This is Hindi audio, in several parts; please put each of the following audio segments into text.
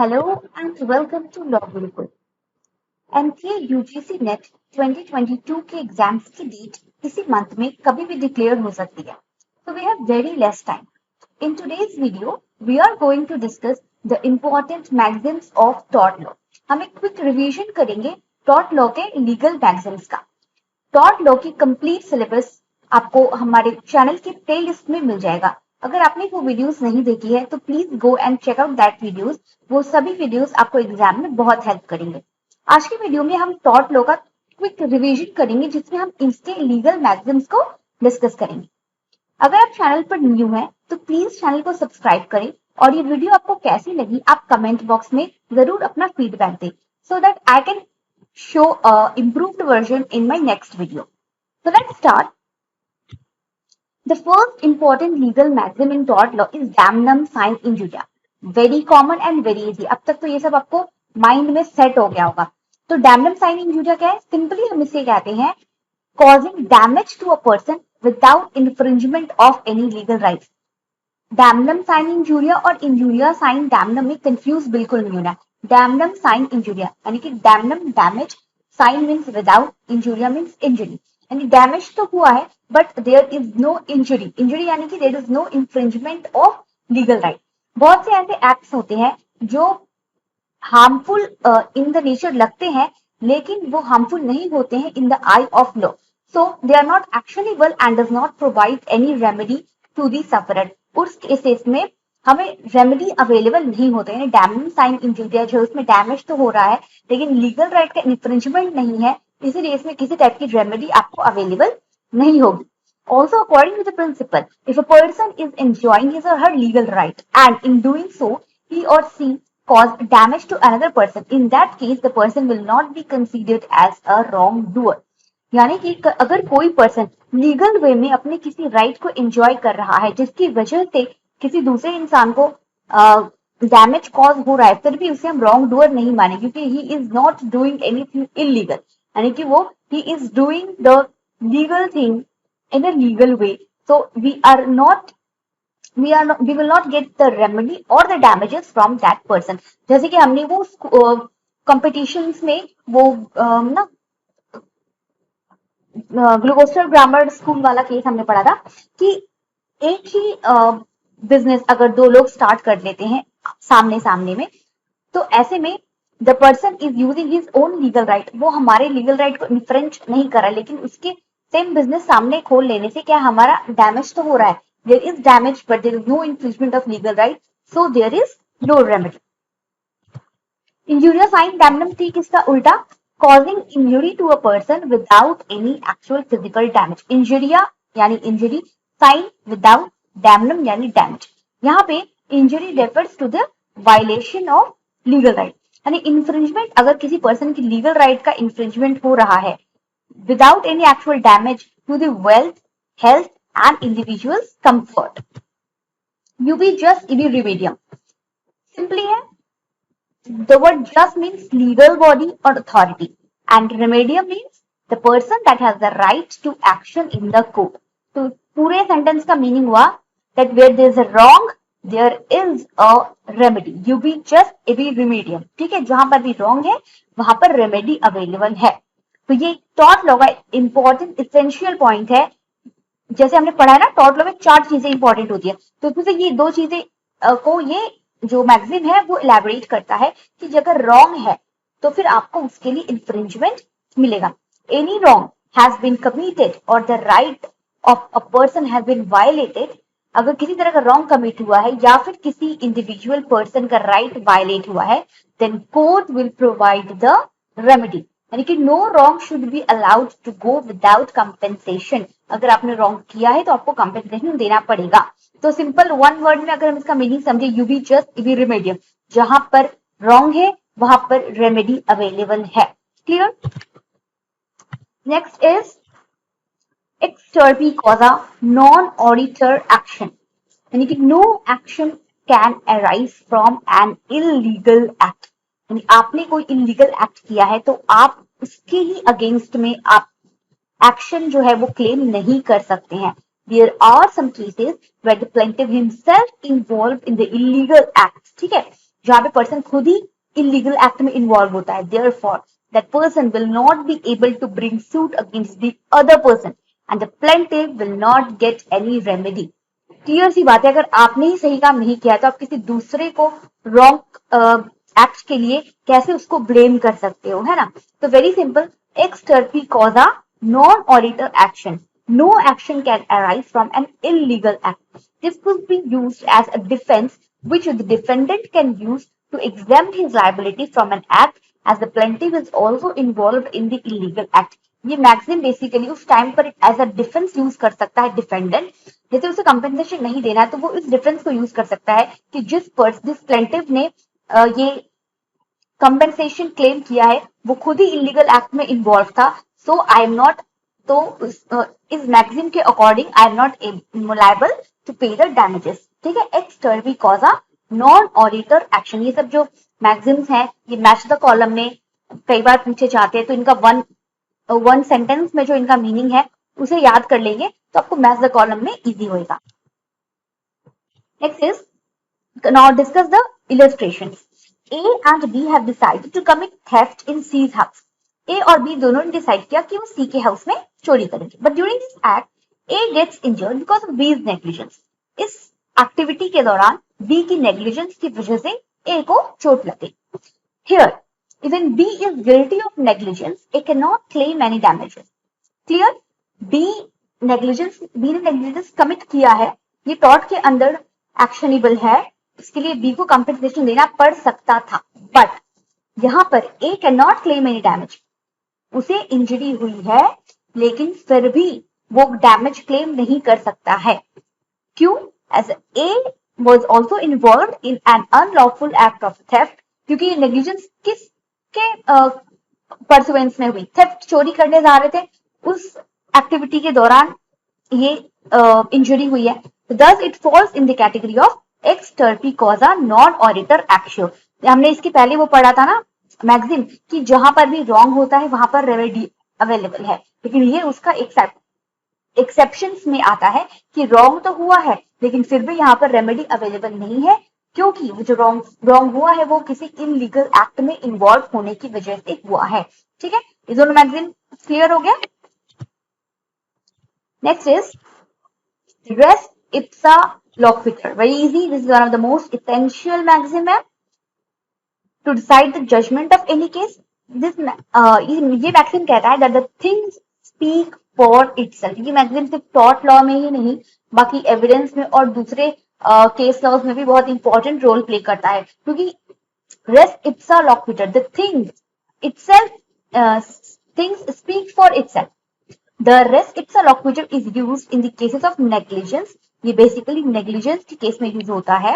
Hello and welcome to Law Gurukul. NTA UGC net 2022 के एग्जाम्स की डेट इसी मंथ में कभी भी डिक्लेयर हो सकती है. So we have very less time. In today's video, we are going to discuss the important maxims of tort law. हम एक क्विक रिवीजन करेंगे tort law के लीगल मैक्सिम्स का. tort law की कंप्लीट सिलेबस आपको हमारे चैनल की प्लेलिस्ट में मिल जाएगा. अगर आपने वो वीडियोस नहीं देखी है तो please go and check out that videos. वो सभी वीडियोस आपको एग्जाम में बहुत हेल्प करेंगे. आज की वीडियो में हम टॉर्ट लॉ का क्विक रिवीजन करेंगे जिसमें हम इसके लीगल मैक्सिम्स को डिस्कस करेंगे. अगर आप चैनल पर न्यू हैं तो प्लीज चैनल को सब्सक्राइब करें और ये वीडियो आपको कैसी लगी आप कमेंट बॉक्स में जरूर अपना फीडबैक दें so that I can show a improved version in my next video. So let's start. The first important legal maxim in tort law is damnum sine injuria. Very common and very easy. अब तक तो ये सब आपको माइंड में सेट हो गया होगा. तो damnum sine injuria क्या है? सिंपली हम इसे कहते हैं causing damage to a person without infringement of any legal rights. damnum sine injuria और injuria sine damnum में कंफ्यूज बिल्कुल नहीं होना. damnum sine injuria यानी कि damnum damage, sine means without, injuria means injury. यानी डैमेज तो हुआ है but there is no injury. Injury यानी कि there is no infringement of legal right. बहुत से ऐसे एक्ट्स होते हैं जो हार्मफुल इन द नेचर लगते हैं लेकिन वो हार्मफुल नहीं होते हैं in the eye of law. So they are not actionable and does not provide any remedy to the sufferer. उस केसेस में हमें रेमेडी अवेलेबल नहीं होते हैं. डैमनिंग साइन इंजुरिया जो उसमें डैमेज तो हो रहा है लेकिन लीगल राइट का इंफ्रिंजमेंट नहीं है, इसीलिए इसमें किसी टाइप की रेमेडी आपको अवेलेबल नहीं होगी. Also, according to the principle, if a person is enjoying his or her legal right and in doing so, he or she caused damage to another person, in that case, the person will not be considered as a wrongdoer. यानी कि अगर कोई पर्सन लीगल वे में अपने किसी राइट को एंजॉय कर रहा है जिसकी वजह से किसी दूसरे इंसान को डैमेज कॉज हो रहा है फिर भी उसे हम रॉन्ग डूअर नहीं माने क्योंकि he is not doing anything illegal. यानी कि वो he is doing the legal thing in a legal way, so we will not get the remedy or the damages from that person. जैसे कि हमने वो competitions में वो ना ग्लूकोस्टर ग्रामर स्कूल वाला केस हमने पढ़ा था कि एक ही बिजनेस अगर दो लोग स्टार्ट कर लेते हैं सामने सामने में तो ऐसे में the person is using his own legal right. वो हमारे लीगल राइट को इन्फ्रिंज नहीं कर रहा लेकिन उसके सेम बिजनेस सामने खोल लेने से क्या हमारा डैमेज तो हो रहा है. There is damage but there is no infringement of legal right, so there is no remedy. Injuria sine damnum थी किसका उल्टा, causing injury to a person without any actual physical damage. Injuria यानी इंजुरी, साइन विदाउट, डैमनम यानी डैमेज. यहाँ पे injury refers to the violation of legal right. यानी इन्फ्रिंजमेंट अगर किसी पर्सन की लीगल राइट का इन्फ्रिंजमेंट हो रहा है without any actual damage to the wealth, health and individual's comfort. UB just ibi remedium. Simply है, the word just means legal body or authority and remedium means the person that has the right to action in the court. तो पूरे सेंटेंस का मीनिंग हुआ that where there is a wrong there is a remedy. UB just ibi remedium. ठीक है, जहां पर भी wrong है वहां पर remedy अवेलेबल है. तो ये टॉर्ट लॉ का इंपॉर्टेंट इसेंशियल पॉइंट है. जैसे हमने पढ़ा है ना टॉर्ट लॉ में 4 चीजें इंपॉर्टेंट होती है तो इसमें से ये 2 चीजें को ये जो मैगजीन है वो इलैबोरेट करता है कि अगर रॉन्ग है तो फिर आपको उसके लिए इन्फ्रिंजमेंट मिलेगा. Any wrong has been committed और the right of a person has been violated. अगर किसी तरह का रॉन्ग कमिट हुआ है या फिर किसी इंडिविजुअल पर्सन का राइट वायलेट हुआ है then court will provide the remedy. यानी कि no wrong should be allowed to go without compensation. अगर आपने रॉन्ग किया है तो आपको कंपेंसेशन देना पड़ेगा. तो सिंपल वन वर्ड में अगर हम इसका मीनिंग समझे यूबी जस्ट इबी रिमेडियम. जहां पर रॉन्ग है वहां पर रेमेडी अवेलेबल है. Clear. Next is ex turpi causa non oritur action. यानी कि no action can arise from an illegal act. यानी आपने कोई इलीगल एक्ट किया है तो आप उसके ही अगेंस्ट में आप एक्शन जो है वो क्लेम नहीं कर सकते हैं. There are some cases where the plaintiff himself involved in the illegal acts. ठीक है, जहां पे पर्सन खुद ही इलीगल एक्ट में इन्वॉल्व होता है, therefore that person will not be able to bring suit against the other person and the plaintiff will not get any remedy. Clear सी बात है, अगर आपने ही सही काम नहीं किया तो आप किसी दूसरे को रॉन्ग एक्ट के लिए कैसे उसको ब्लेम कर सकते हो, है ना। तो very simple, x terpy कॉजा non oritur action, no action can arise from an illegal act. This could be used as a defense which the defendant can use to exempt his liability from an act as the plaintiff is also involved in the illegal act. ये मैक्सिम बेसिकली उस टाइम पर एज अ डिफेंस यूज कर सकता है डिफेंडेंट, जैसे उसे कंपेंसेशन नहीं देना है तो वो इस डिफेंस को यूज कर सकता है कि जिस प्लेंटिफ ने ये कंपेंसेशन क्लेम किया है वो खुद ही इलीगल एक्ट में इन्वॉल्व था, सो आई एम नॉट, तो इस मैक्सिम के according I am not liable to pay the damages. ठीक है, ex turpi causa non oritur एक्शन, ये सब जो मैक्सिम्स हैं ये मैच द कॉलम में कई बार पूछे जाते हैं, तो इनका वन सेंटेंस में जो इनका मीनिंग है उसे याद कर लेंगे तो आपको मैच द कॉलम में इजी होगा। Next is now discuss the illustrations. A and B have decided to commit theft in C's house. A और B दोनों ने डिसाइड किया कि वो C के हाउस में चोरी करेंगे, but during this act A gets injured because of B's negligence. इस एक्टिविटी के दौरान B की नेग्लिजेंस की वजह से A को चोट लग गई। Here, even B is guilty of negligence, A cannot claim any damages. Clear? B ने नेग्लिजेंस कमिट किया है, ये टॉर्ट के अंदर एक्शनेबल है, इसके लिए बी को कंपेंसेशन देना पड़ सकता था, बट यहां पर A can not claim any damage. उसे इंजरी हुई है लेकिन फिर भी वो डैमेज क्लेम नहीं कर सकता है। क्यों? As A was also involved in an unlawful act of theft, क्योंकि नेग्लिजेंस किसके परसुएंस में हुई? थेफ्ट, चोरी करने जा रहे थे, उस एक्टिविटी के दौरान ये इंजरी हुई है, thus it falls in the category of ex turpi causa non auditor action। हमने इसके पहले वो पढ़ा था ना मैक्सिम कि जहां पर भी रॉन्ग होता है वहां पर रेमेडी अवेलेबल है, लेकिन ये उसका एक्सेप्शंस में आता है कि रॉन्ग तो हुआ है लेकिन फिर भी यहाँ पर रेमेडी अवेलेबल नहीं है, क्योंकि वो जो रॉन्ग हुआ है वो किसी इनलीगल एक्ट में इन्वॉल्व होने की वजह से हुआ है। ठीक है, ये दोनों मैक्सिम क्लियर हो गया। Next is res ipsa loquitur. Very easy. This is one of the most essential maxim to decide the judgment of any case. This ये maxim कहता है that the things speak for itself. ये maxim सिर्फ tort law में ही नहीं बाकी evidence में और दूसरे case laws में भी बहुत important role play करता है, क्योंकि res ipsa loquitur, the thing itself, things speak for itself. The res ipsa loquitur is used in the cases of negligence. ये basically negligence के केस में यूज होता है,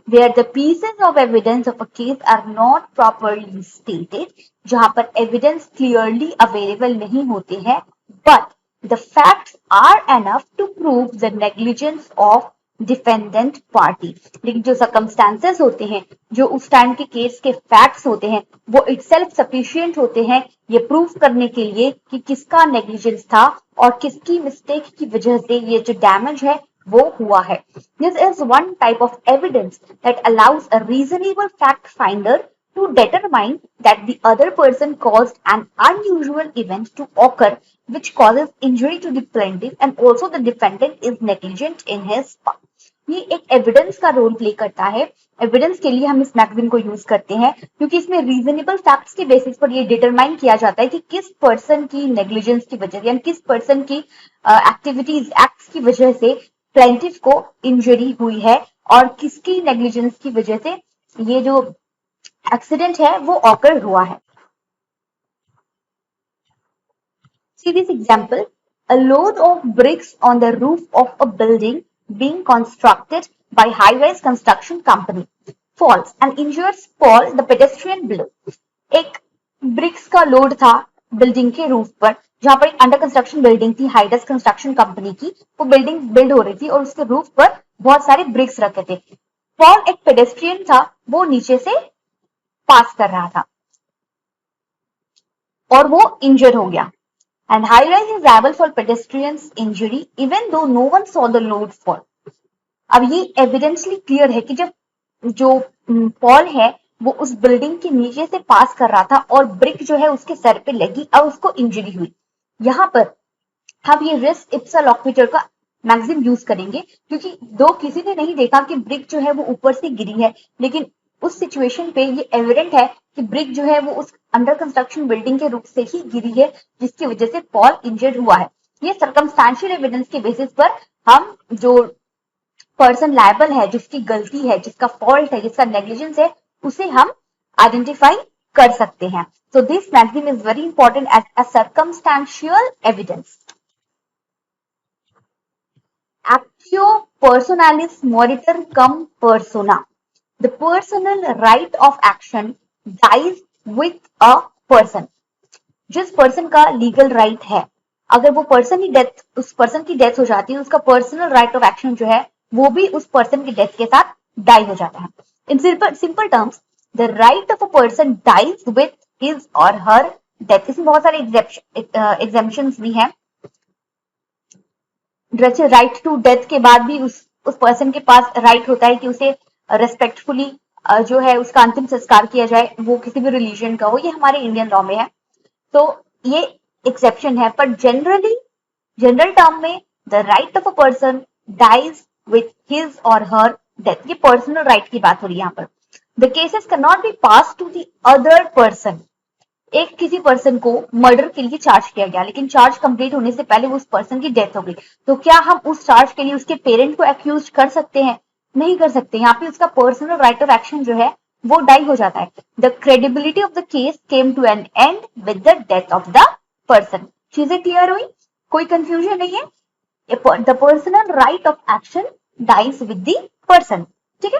where the pieces of evidence of a case are not properly stated, जहां पर evidence clearly available नहीं होते हैं, but the facts are enough to prove the negligence of defendant party. लेकिन जो सर्कमस्टांसेस होते हैं, जो उस टाइम के केस के फैक्ट्स होते हैं, वो इटसेल्फ सफिशिएंट होते हैं ये प्रूव करने के लिए कि किसका नेग्लिजेंस था और किसकी मिस्टेक की वजह से ये जो डैमेज है वो हुआ है। This is one type of evidence that allows a reasonable fact finder to determine that the other person caused an unusual event to occur which causes injury to the plaintiff and also the defendant is negligent in his part. ये एक एविडेंस का रोल प्ले करता है। एविडेंस के लिए हम इस मैक्सिम को यूज करते हैं क्योंकि इसमें रीजनेबल फैक्ट्स के बेसिस पर ये डिटरमाइन किया जाता है कि किस पर्सन की नेग्लिजेंस की वजह से यानी किस पर्सन की एक्टिविटीज एक्ट्स की वजह से प्लेंटिफ को इंजरी हुई है और किसकी नेग्लिजेंस की वजह से ये जो एक्सीडेंट है वो ऑकर हुआ है। See this example. A load of bricks on the roof of a building being constructed by high-rise construction company falls and injures Paul, the pedestrian below. एक ब्रिक्स का लोड था बिल्डिंग के रूफ पर, जहां पर एक अंडर कंस्ट्रक्शन बिल्डिंग थी हाई-राइज कंस्ट्रक्शन कंपनी की, वो बिल्डिंग बिल्ड हो रही थी और उसके रूफ पर बहुत सारे ब्रिक्स रखे थे। पॉल एक पेडेस्ट्रियन था, वो नीचे से पास कर रहा था और वो इंजर्ड हो गया। And high-rise is liable for pedestrians injury even though no one saw the load fall. अब ये एविडेंसली क्लियर है कि जब जो पॉल है वो उस बिल्डिंग के नीचे से पास कर रहा था और ब्रिक जो है उसके सर पे लगी और उसको इंजरी हुई। यहाँ पर हम ये रिस इप्सा लॉक्विटर का मैक्सिम यूज करेंगे क्योंकि दो किसी ने नहीं देखा कि ब्रिक जो है वो ऊपर से गिरी है, लेकिन उस सिचुएशन पे ये एविडेंट है कि ब्रिक जो है वो उस अंडर कंस्ट्रक्शन बिल्डिंग के रूप से ही गिरी है जिसकी वजह से पॉल इंजर्ड हुआ है। ये सर्कमस्टेंशियल एविडेंस के बेसिस पर हम जो पर्सन लायबल है, जिसकी गलती है, जिसका फॉल्ट है, जिसका नेग्लिजेंस है, उसे हम आइडेंटिफाई कर सकते हैं। So this maxim is very important as a circumstantial evidence. Actio personalis moritur cum persona. The personal right of action dies with a person. जिस पर्सन का लीगल राइट है, अगर वो पर्सन की डेथ, उस पर्सन की डेथ हो जाती है, उसका पर्सनल राइट ऑफ एक्शन जो है वो भी उस पर्सन की डेथ के साथ डाई हो जाता है। In simple terms, the right of a person dies with his or her death. इसमें बहुत सारे एग्जेम्पशंस भी हैं। राइट टू डेथ के बाद भी उस पर्सन के पास राइट होता है कि उसे रेस्पेक्टफुली जो है उसका अंतिम संस्कार किया जाए, वो किसी भी रिलीजन का हो। ये हमारे इंडियन लॉ में है, तो ये एक्सेप्शन है। पर जनरल टर्म में the right of a person dies with his or her death. ये पर्सनल राइट की बात हो रही है यहाँ पर। The cases can not be pass to the other person. एक किसी पर्सन को मर्डर के लिए चार्ज किया गया, लेकिन चार्ज कंप्लीट होने से पहले उस पर्सन की डेथ हो गई, तो क्या हम उस चार्ज के लिए उसके पेरेंट को एक्यूज कर सकते हैं? नहीं कर सकते। यहाँ पे उसका पर्सनल राइट ऑफ एक्शन जो है वो डाई हो जाता है। The credibility of the case came to an end with the death of the person. चीजें क्लियर हुई? कोई कंफ्यूजन नहीं है? The personal right of action dies with the person. ठीक है।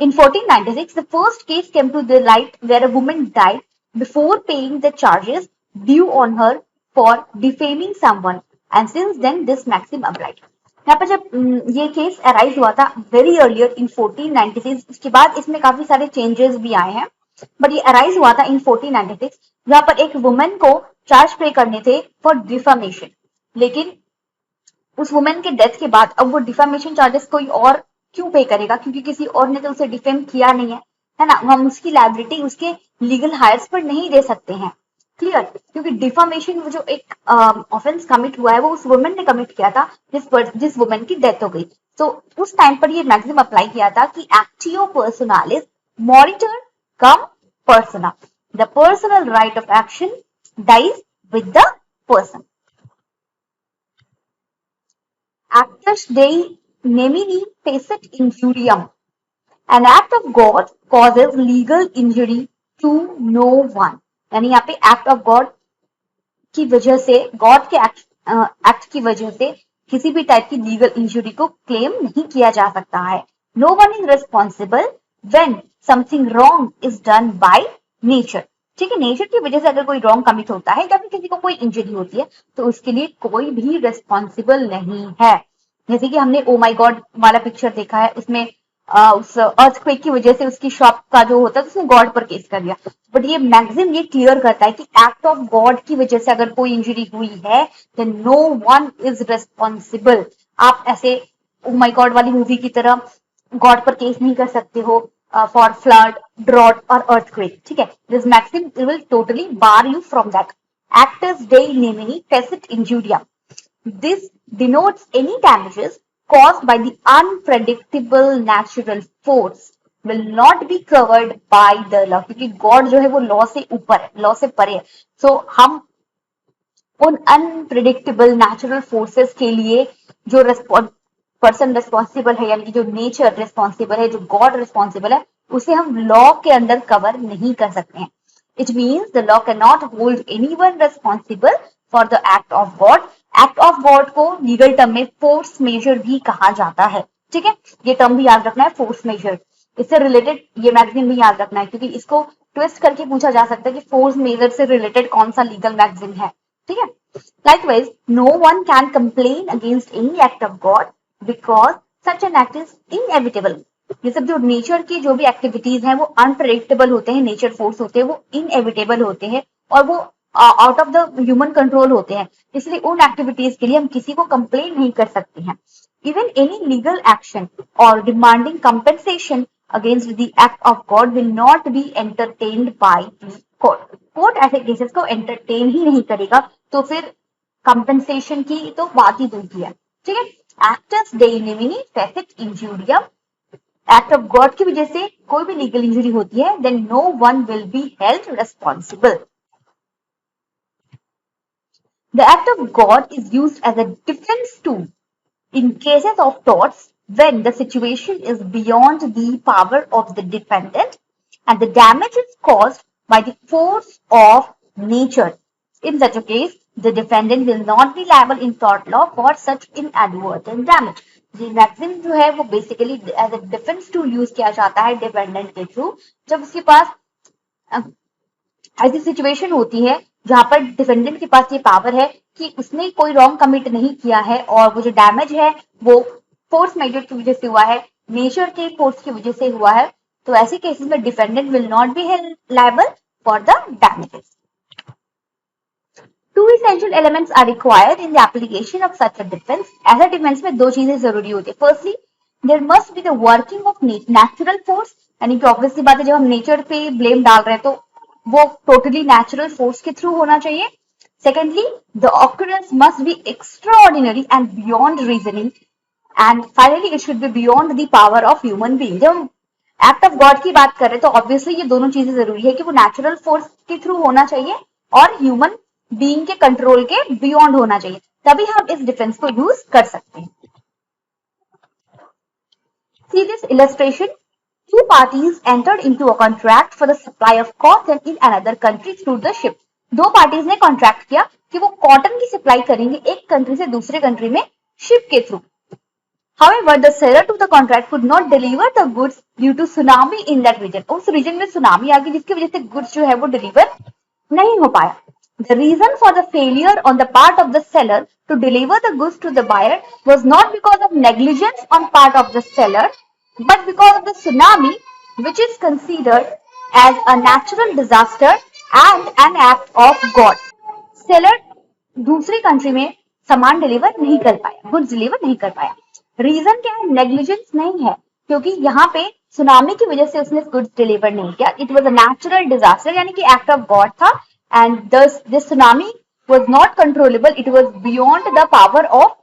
In 1496, the first case came to the light where a woman died before paying the charges due on her for defaming someone, and since then this maxim applied. यहाँ पर जब ये केस अराइज हुआ था वेरी अर्लियर इन 1496, उसके बाद इसमें काफी सारे चेंजेस भी आए हैं, बट ये अराइज हुआ था इन 1496, जहां पर एक वुमेन को चार्ज पे करने थे फॉर डिफामेशन, लेकिन उस वुमेन के डेथ के बाद अब वो डिफामेशन चार्जेस कोई और क्यों पे करेगा? क्योंकि किसी और ने तो उसे डिफेम किया नहीं है ना। हम उसकी लायबिलिटी उसके लीगल हायर्स पर नहीं दे सकते हैं। क्लियर? क्योंकि डिफामेशन वो जो एक ऑफेंस कमिट हुआ है वो उस वुमेन ने कमिट किया था जिस वुमेन की डेथ हो गई। तो उस टाइम पर ये मैक्सिम अप्लाई किया था कि actio personalis moritur cum persona. The personal right of action dies with the person. Actus Dei nemini facet injuriam. An act of God causes legal injury to no one. यानी यहाँ पे एक्ट ऑफ गॉड की वजह से, गॉड के एक्ट की वजह से किसी भी टाइप की लीगल इंजुरी को क्लेम नहीं किया जा सकता है। No one is responsible when something wrong is done by nature. ठीक है, नेचर की वजह से अगर कोई रॉन्ग कमिट होता है या फिर किसी को कोई इंजरी होती है तो उसके लिए कोई भी रेस्पॉन्सिबल नहीं है। जैसे कि हमने ओ माई गॉड वाला पिक्चर देखा है, उसमें उस अर्थक्वेक की वजह से उसकी शॉप का जो होता है उसने गॉड पर केस कर दिया। बट ये मैक्सिम ये क्लियर करता है कि एक्ट ऑफ गॉड की वजह से अगर कोई इंजरी हुई है then no one is responsible. आप ऐसे ओ माई गॉड वाली मूवी की तरह गॉड पर केस नहीं कर सकते हो फॉर फ्लड, ड्रॉट और अर्थक्वेक। ठीक है, this maxim will totally bar you from that. Actus dei nemini facit injuria. This denotes any damages caused by the unpredictable natural force will not be covered by the law, क्योंकि गॉड जो है वो लॉ से ऊपर है, लॉ से परे है। सो हम उन अनप्रिडिक्टेबल नेचुरल फोर्सेस के लिए जो पर्सन रेस्पॉन्सिबल है, यानी कि जो नेचर रेस्पॉन्सिबल है, जो गॉड रेस्पॉन्सिबल है, उसे हम लॉ के अंदर कवर नहीं कर सकते हैं। It means the law can not hold anyone responsible for the act of God. Act of God को लीगल टर्म में फोर्स मेजर भी कहा जाता है। ठीक है, ये टर्म भी याद रखना है, फोर्स मेजर। इससे रिलेटेड ये मैगजीन भी याद रखना है, क्योंकि इसको ट्विस्ट करके पूछा जा सकता है कि फोर्स मेजर से रिलेटेड कौन सा लीगल मैगजीन है। ठीक है, likewise no one can complain against any act of God because such an act is inevitable. ये सब जो नेचर की जो भी एक्टिविटीज हैं वो अनप्रेडिक्टेबल होते हैं, नेचर फोर्स होते हैं, वो इनएविटेबल होते हैं और वो out of the human control होते हैं। इसलिए उन एक्टिविटीज के लिए हम किसी को कंप्लेन नहीं कर सकते हैं। Even any legal action or demanding compensation against the act of God will not be entertained by the court. Court ऐसे केसेस को एंटरटेन ही नहीं करेगा, तो फिर कंपेंसेशन की तो बात ही दूर की है। ठीक है, actus dei nemini facit injuriam, act of God की वजह से कोई भी लीगल इंजरी होती है, then no one will be held responsible. The act of God is used as a defense tool in cases of torts when the situation is beyond the power of the defendant and the damage is caused by the force of nature. In such a case, the defendant will not be liable in tort law for such inadvertent damage. ये मैक्सिम जो है वो basically as a defence tool use किया जाता है डिफेंडेंट के थ्रू, जब उसके पास ऐसी सिचुएशन होती है जहां पर डिफेंडेंट के पास ये पावर है कि उसने कोई रॉन्ग कमिट नहीं किया है और वो जो डैमेज है वो फोर्स मेजर की वजह से हुआ है, नेचर के फोर्स की वजह से हुआ है, तो ऐसे केसेस में defendant will not be held liable for the damages. Two essential elements are required in the application of such a defense. ऐसा डिफेंस में दो चीजें जरूरी होती है। Firstly there must be the working of natural force, यानी कि ऑब्वियसली बात है जब हम नेचर पे ब्लेम डाल रहे हैं तो वो टोटली नेचुरल फोर्स के थ्रू होना चाहिए। Secondly the occurrence must be extraordinary and beyond reasoning, and finally it should be beyond the power of human being. जब हम एक्ट ऑफ गॉड की बात कर रहे हैं तो ऑब्वियसली ये दोनों चीजें जरूरी है कि वो नेचुरल फोर्स के थ्रू होना चाहिए और ह्यूमन बीइंग के कंट्रोल के बियॉन्ड होना चाहिए, तभी हम इस डिफेंस को यूज कर सकते हैं। See this illustration. Two parties entered into a contract for the supply of cotton in another country through the ship. दो पार्टीज ने कॉन्ट्रैक्ट किया कि वो कॉटन की सप्लाई करेंगे एक कंट्री से दूसरे कंट्री में शिप के through. However, the seller to the contract could not deliver the goods due to tsunami in that region. उस रीजन में सुनामी आ गई जिसकी वजह से गुड्स जो है वो डिलीवर नहीं हो पाया। The reason for the failure on the part of the seller to deliver the goods to the buyer was not because of negligence on part of the seller, but because of the tsunami, which is considered as a natural disaster and an act of God. Seller दूसरी कंट्री में सामान डिलीवर नहीं कर पाया, गुड्स डिलीवर नहीं कर पाया। रीजन क्या है? नेग्लिजेंस नहीं है, क्योंकि यहाँ पे सुनामी की वजह से उसने गुड्स डिलीवर नहीं किया। It was a natural disaster, यानी कि एक्ट ऑफ गॉड था, and thus this tsunami was not controllable, it was beyond the power of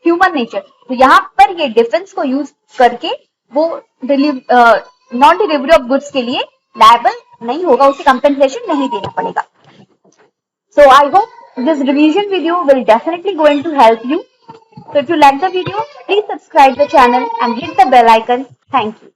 human nature. तो यहाँ पर ये डिफेंस को यूज करके वो नॉन डिलीवरी ऑफ गुड्स के लिए लायबल नहीं होगा, उसे कंपेंसेशन नहीं देना पड़ेगा। So I hope this revision video will definitely going to help you. So if you like the video, please subscribe the channel and hit the bell icon. Thank you.